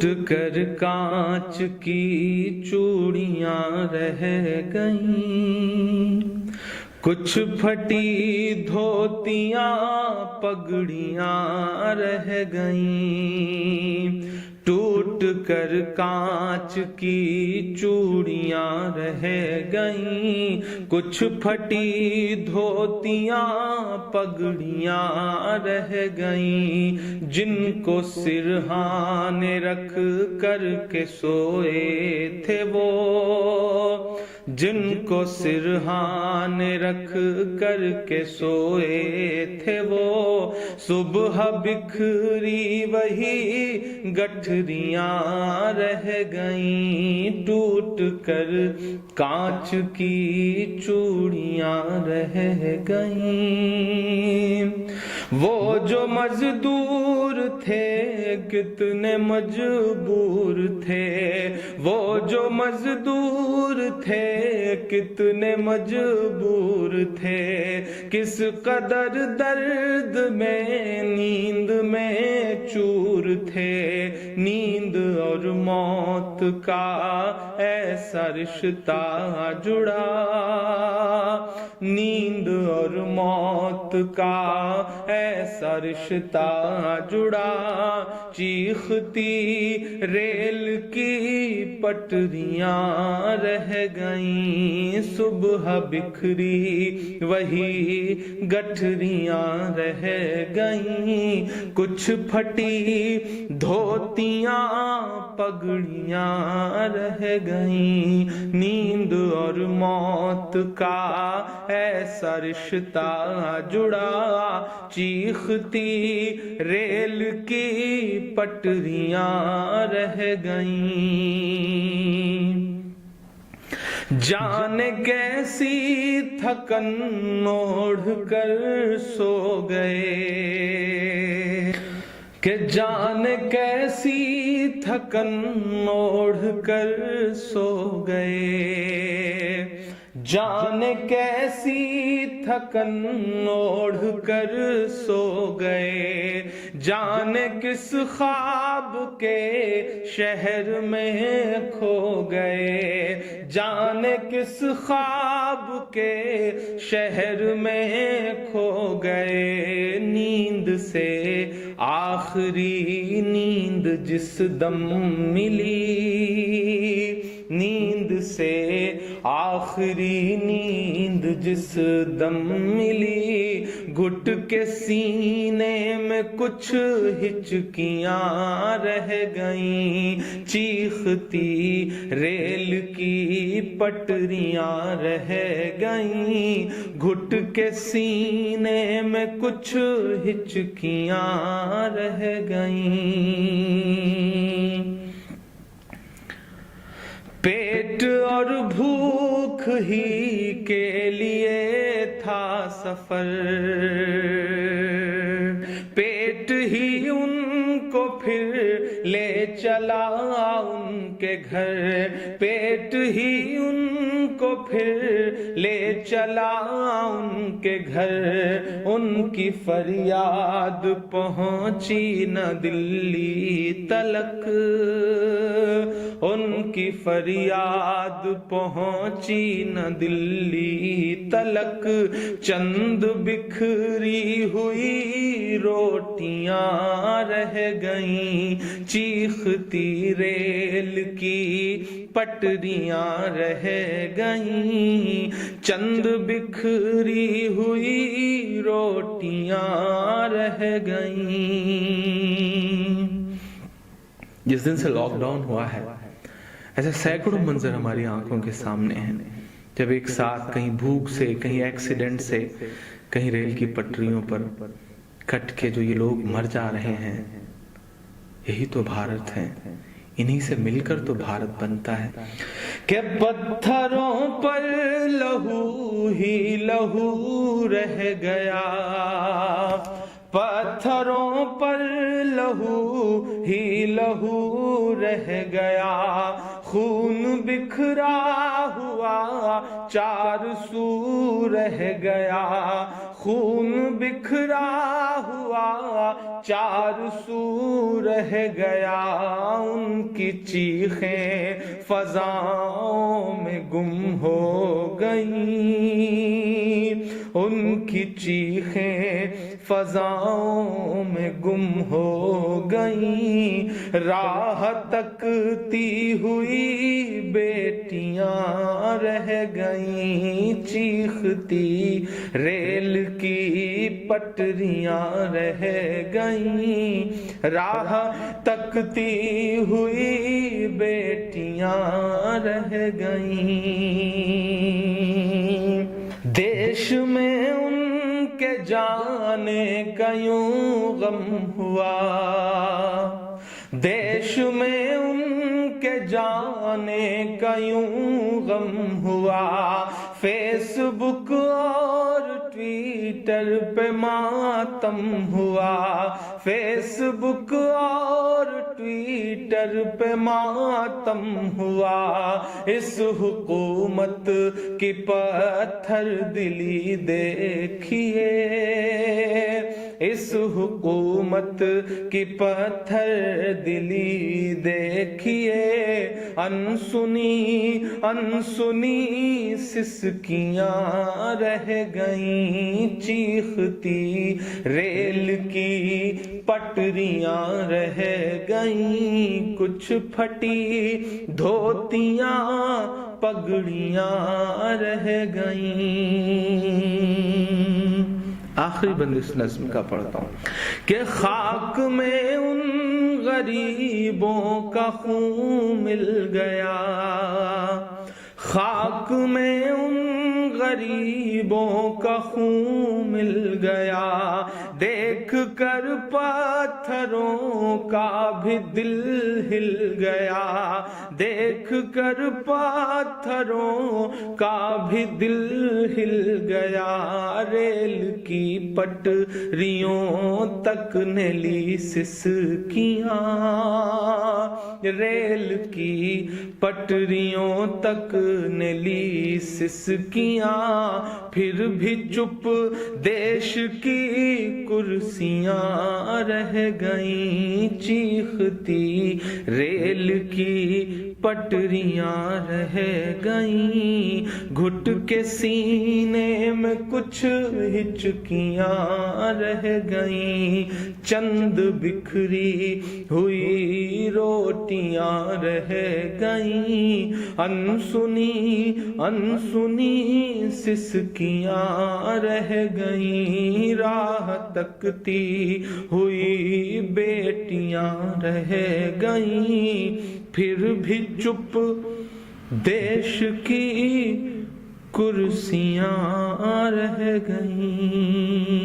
ٹوٹ کر کانچ کی چوڑیاں رہ گئیں، کچھ پھٹی دھوتیاں پگڑیاں رہ گئیں، ٹوٹ کر کانچ کی چوڑیاں رہ گئیں، کچھ پھٹی دھوتیاں پگڑیاں رہ گئیں، جن کو سرہانے رکھ کر کے سوئے تھے وہ، جن کو سرہانے رکھ کر کے سوئے تھے وہ، صبح بکھری وہی گٹھریاں رہ گئیں، ٹوٹ کر کانچ کی چوڑیاں رہ گئیں۔ وہ جو مزدور تھے کتنے مجبور تھے، وہ جو مزدور تھے کتنے مجبور تھے، کس قدر درد میں نیند میں چور تھے، نیند اور موت کا ایسا رشتہ جڑا، نیند اور موت کا ایسا رشتہ جڑا، چیختی ریل کی پٹریاں رہ گئیں، صبح بکھری وہی گٹھریاں رہ گئیں، کچھ پھٹی دھوتیاں پگڑیاں رہ گئیں، نیند اور موت کا ایسا رشتہ جڑا، چیختی ریل کی پٹریاں رہ گئیں، جانے کیسی تھکن اوڑھ کر سو گئے، کہ جانے کیسی تھکن اوڑھ کر سو گئے، جانے کیسی تھکن اوڑھ کر سو گئے، جانے کس خواب کے شہر میں کھو گئے، جانے کس خواب کے شہر میں کھو گئے، نیند سے آخری نیند جس دم ملی، نیند سے آخری نیند جس دم ملی، گھٹ کے سینے میں کچھ ہچکیاں رہ گئیں، چیختی ریل کی پٹریاں رہ گئیں، گھٹ کے سینے میں کچھ ہچکیاں رہ گئیں، پیٹ اور بھوک ہی کے لیے تھا سفر، پیٹ ہی ان کو پھر لے چلا ان کے گھر، پیٹ ہی ان کو پھر لے چلا ان کے گھر، ان کی فریاد پہنچی نہ دلی تلک، ان کی فریاد پہنچی نہ دلی تلک، چند بکھری ہوئی روٹیاں رہ گئیں، چیختی ریل کی پٹریاں رہ گئیں، چند بکھری ہوئی روٹیاں رہ گئیں۔ جس دن سے لاک ڈاؤن ہوا ہے ایسے سینکڑوں منظر ہماری آنکھوں کے سامنے ہیں، جب ایک ساتھ کہیں بھوک سے، کہیں ایکسیڈنٹ سے، کہیں ریل کی پٹریوں پر کٹ کے جو یہ لوگ مر جا رہے ہیں، یہی تو بھارت ہے، انہی سے مل کر تو بھارت بنتا ہے۔ کہ پتھروں پر لہو ہی لہو رہ گیا، پتھروں پر لہو ہی لہو رہ گیا، خون بکھرا ہوا چار سو رہ گیا، خون بکھرا ہوا چار سو رہ گیا، ان کی چیخیں فضاؤں میں گم ہو گئیں، ان کی چیخیں فضاؤں میں گم ہو گئیں، راہ تکتی ہوئی بیٹیاں رہ گئیں، چیختی ریل کی پٹریاں رہ گئیں، راہ تکتی ہوئی بیٹیاں رہ گئیں، دیش میں ان کے جانے کا یوں غم ہوا، دیش میں ان کے جانے کا یوں غم ہوا، فیس بک اور ٹویٹر پہ ماتم ہوا، فیس بک اور ٹویٹر پہ ماتم ہوا، اس حکومت کی پتھر دلی دیکھیے، اس حکومت کی پتھر دلی دیکھیے، انسنی انسنی سسکیاں رہ گئیں، چیختی ریل کی پٹریاں رہ گئیں، کچھ پھٹی دھوتیاں پگڑیاں رہ گئیں۔ آخری بند اس نظم کا پڑھتا ہوں کہ خاک میں ان غریبوں کا خون مل گیا، خاک میں ان غریبوں کا خون مل گیا، دیکھ کر پتھروں کا بھی دل ہل گیا، دیکھ کر پتھروں کا بھی دل ہل گیا، ریل کی پٹریوں تک نے لی سسکیاں، ریل کی پٹریوں تک نے لی سسکیاں، پھر بھی چپ دیش کی کرسیاں رہ گئیں، چیختی ریل کی پٹریاں رہ گئیں، گھٹ کے سینے میں کچھ ہچکیاں رہ گئیں، چند بکھری ہوئی روٹیاں رہ گئیں، انسنی انسنی سسکیاں رہ گئیں، راہ تکتی ہوئی بیٹیاں رہ گئیں، پھر بھی چپ دیش کی کرسیاں رہ گئیں۔